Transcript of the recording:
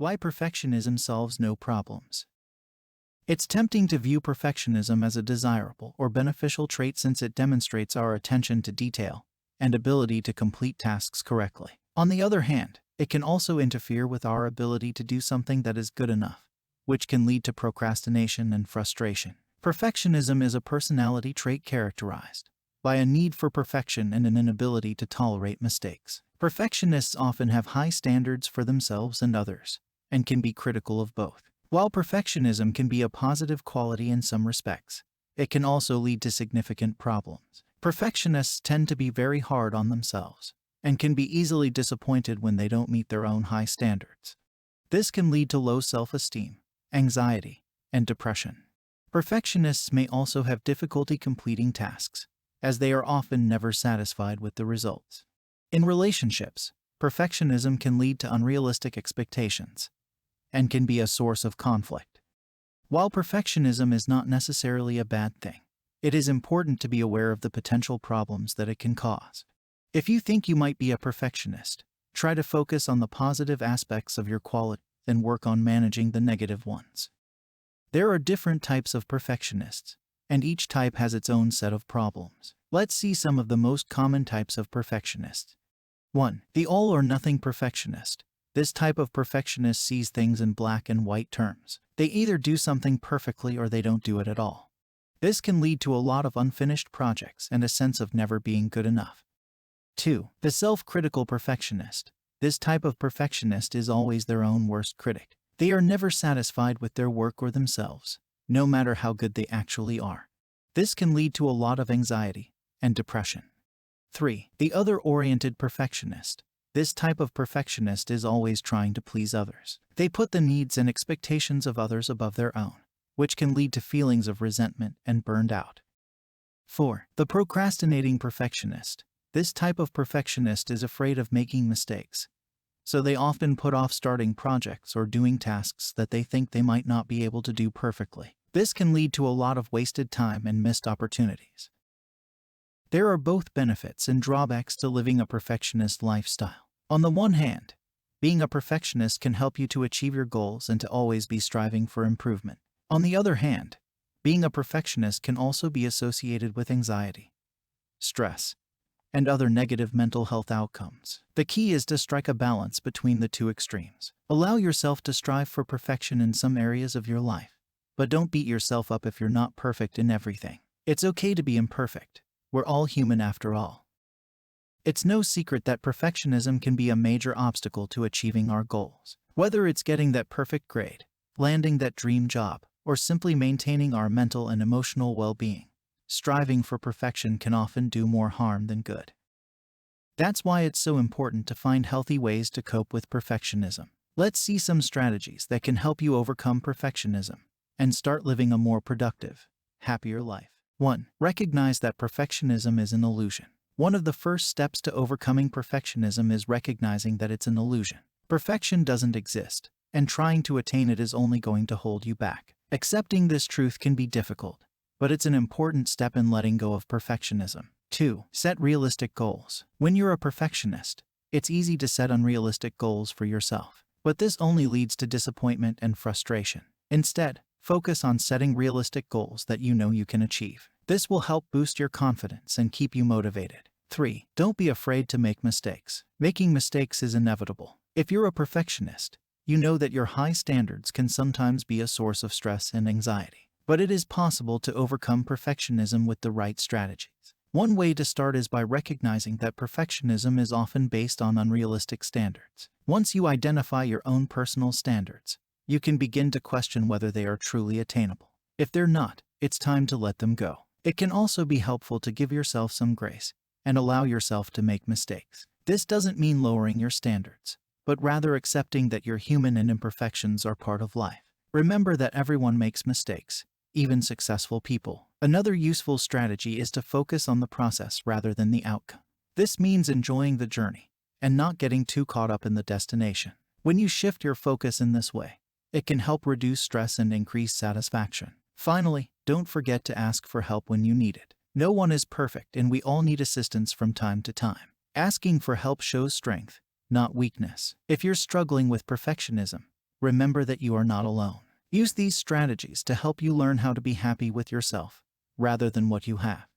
Why perfectionism solves no problems. It's tempting to view perfectionism as a desirable or beneficial trait since it demonstrates our attention to detail and ability to complete tasks correctly. On the other hand, it can also interfere with our ability to do something that is good enough, which can lead to procrastination and frustration. Perfectionism is a personality trait characterized by a need for perfection and an inability to tolerate mistakes. Perfectionists often have high standards for themselves and others, and can be critical of both. While perfectionism can be a positive quality in some respects, it can also lead to significant problems. Perfectionists tend to be very hard on themselves, and can be easily disappointed when they don't meet their own high standards. This can lead to low self-esteem, anxiety, and depression. Perfectionists may also have difficulty completing tasks, as they are often never satisfied with the results. In relationships, perfectionism can lead to unrealistic expectations, and can be a source of conflict. While perfectionism is not necessarily a bad thing, it is important to be aware of the potential problems that it can cause. If you think you might be a perfectionist, try to focus on the positive aspects of your quality and work on managing the negative ones. There are different types of perfectionists, and each type has its own set of problems. Let's see some of the most common types of perfectionists. 1. The all-or-nothing perfectionist. This type of perfectionist sees things in black and white terms. They either do something perfectly or they don't do it at all. This can lead to a lot of unfinished projects and a sense of never being good enough. 2. The self-critical perfectionist. This type of perfectionist is always their own worst critic. They are never satisfied with their work or themselves, no matter how good they actually are. This can lead to a lot of anxiety and depression. 3. The other-oriented perfectionist. This type of perfectionist is always trying to please others. They put the needs and expectations of others above their own, which can lead to feelings of resentment and burned out. 4. The procrastinating perfectionist. This type of perfectionist is afraid of making mistakes, so they often put off starting projects or doing tasks that they think they might not be able to do perfectly. This can lead to a lot of wasted time and missed opportunities. There are both benefits and drawbacks to living a perfectionist lifestyle. On the one hand, being a perfectionist can help you to achieve your goals and to always be striving for improvement. On the other hand, being a perfectionist can also be associated with anxiety, stress, and other negative mental health outcomes. The key is to strike a balance between the two extremes. Allow yourself to strive for perfection in some areas of your life, but don't beat yourself up if you're not perfect in everything. It's okay to be imperfect. We're all human after all. It's no secret that perfectionism can be a major obstacle to achieving our goals. Whether it's getting that perfect grade, landing that dream job, or simply maintaining our mental and emotional well-being, striving for perfection can often do more harm than good. That's why it's so important to find healthy ways to cope with perfectionism. Let's see some strategies that can help you overcome perfectionism and start living a more productive, happier life. 1. Recognize that perfectionism is an illusion. One of the first steps to overcoming perfectionism is recognizing that it's an illusion. Perfection doesn't exist, and trying to attain it is only going to hold you back. Accepting this truth can be difficult, but it's an important step in letting go of perfectionism. 2. Set realistic goals. When you're a perfectionist, it's easy to set unrealistic goals for yourself, but this only leads to disappointment and frustration. Instead, focus on setting realistic goals that you know you can achieve. This will help boost your confidence and keep you motivated. 3. Don't be afraid to make mistakes. Making mistakes is inevitable. If you're a perfectionist, you know that your high standards can sometimes be a source of stress and anxiety. But it is possible to overcome perfectionism with the right strategies. One way to start is by recognizing that perfectionism is often based on unrealistic standards. Once you identify your own personal standards, you can begin to question whether they are truly attainable. If they're not, it's time to let them go. It can also be helpful to give yourself some grace and allow yourself to make mistakes. This doesn't mean lowering your standards, but rather accepting that you're human and imperfections are part of life. Remember that everyone makes mistakes, even successful people. Another useful strategy is to focus on the process rather than the outcome. This means enjoying the journey and not getting too caught up in the destination. When you shift your focus in this way, it can help reduce stress and increase satisfaction. Finally, don't forget to ask for help when you need it. No one is perfect and we all need assistance from time to time. Asking for help shows strength, not weakness. If you're struggling with perfectionism, remember that you are not alone. Use these strategies to help you learn how to be happy with yourself, rather than what you have.